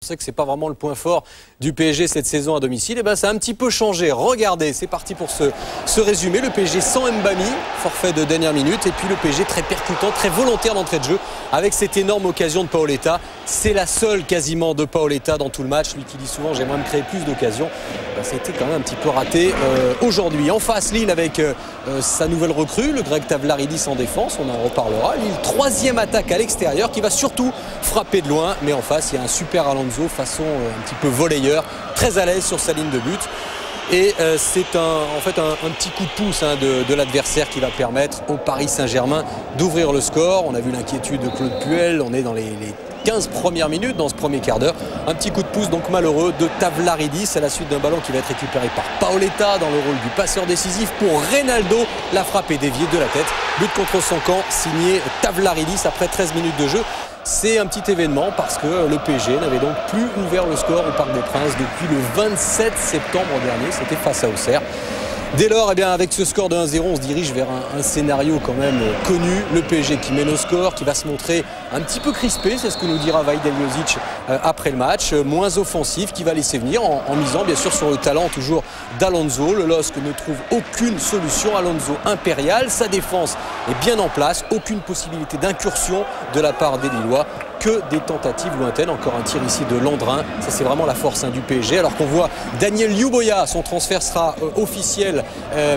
sait que c'est pas vraiment le point fort du PSG cette saison à domicile. Et ben ça a un petit peu changé. Regardez, c'est parti pour ce résumé. Le PSG sans Mbami, forfait de dernière minute. Et puis le PSG très percutant, très volontaire d'entrée de jeu avec cette énorme occasion de Paoletta. C'est la seule quasiment de Paoletta dans tout le match. Lui qui dit souvent j'aimerais me créer plus d'occasions. Ben, ça a été quand même un petit peu raté aujourd'hui. En face, Lille avec sa nouvelle recrue, le grec Tavlaridis en défense. On en reparlera. Lille, troisième attaque à l'extérieur qui va surtout frapper de loin. Mais en face, il y a un super Alonso façon un petit peu volleyeur, très à l'aise sur sa ligne de but. Et c'est en fait un petit coup de pouce de l'adversaire qui va permettre au Paris Saint-Germain d'ouvrir le score. On a vu l'inquiétude de Claude Puel, on est dans les 15 premières minutes dans ce premier quart d'heure. Un petit coup de pouce donc malheureux de Tavlaridis à la suite d'un ballon qui va être récupéré par Paoletta dans le rôle du passeur décisif pour Reynaldo. La frappe est déviée de la tête. But contre son camp signé Tavlaridis après 13 minutes de jeu. C'est un petit événement parce que le PSG n'avait donc plus ouvert le score au Parc des Princes depuis le 27 septembre dernier. C'était face à Auxerre. Dès lors, eh bien, avec ce score de 1-0, on se dirige vers un scénario quand même connu. Le PSG qui mène au score, qui va se montrer un petit peu crispé, c'est ce que nous dira Vaïd Eliozic après le match. Moins offensif, qui va laisser venir en misant bien sûr sur le talent toujours d'Alonso. Le LOSC ne trouve aucune solution. Alonso impérial, sa défense est bien en place. Aucune possibilité d'incursion de la part des Lillois. Que des tentatives lointaines. Encore un tir ici de Landrin. Ça, c'est vraiment la force du PSG. Alors qu'on voit Daniel Liuboya, son transfert sera officiel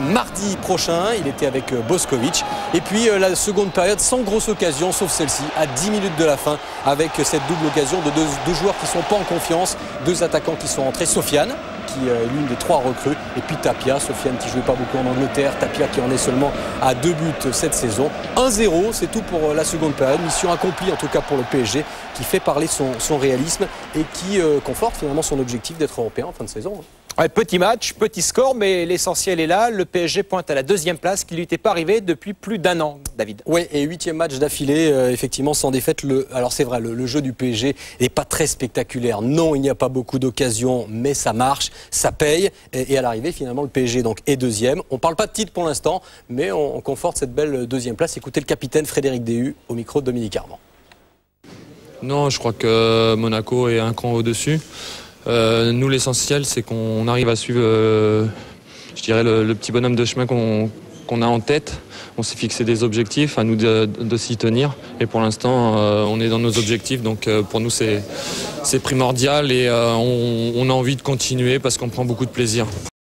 mardi prochain. Il était avec Boskovic. Et puis la seconde période sans grosse occasion, sauf celle-ci, à 10 minutes de la fin, avec cette double occasion de deux joueurs qui ne sont pas en confiance. Deux attaquants qui sont rentrés. Sofiane, qui est l'une des trois recrues, et puis Tapia, Sofiane qui ne jouait pas beaucoup en Angleterre, Tapia qui en est seulement à 2 buts cette saison. 1-0, c'est tout pour la seconde période, mission accomplie en tout cas pour le PSG, qui fait parler son réalisme et qui conforte finalement son objectif d'être européen en fin de saison. Ouais, petit match, petit score, mais l'essentiel est là. Le PSG pointe à la 2e place qui lui était pas arrivée depuis plus d'1 an, David. Oui, et 8e match d'affilée, effectivement, sans défaite. Alors c'est vrai, le jeu du PSG n'est pas très spectaculaire. Non, il n'y a pas beaucoup d'occasions, mais ça marche, ça paye. Et à l'arrivée, finalement, le PSG donc, est 2e. On ne parle pas de titre pour l'instant, mais on conforte cette belle 2e place. Écoutez le capitaine Frédéric Déhu au micro de Dominique Armand. Non, je crois que Monaco est un cran au-dessus. Nous, l'essentiel, c'est qu'on arrive à suivre, je dirais, le petit bonhomme de chemin qu'on a en tête. On s'est fixé des objectifs, à nous de s'y tenir. Et pour l'instant, on est dans nos objectifs. Donc pour nous, c'est primordial et on a envie de continuer parce qu'on prend beaucoup de plaisir.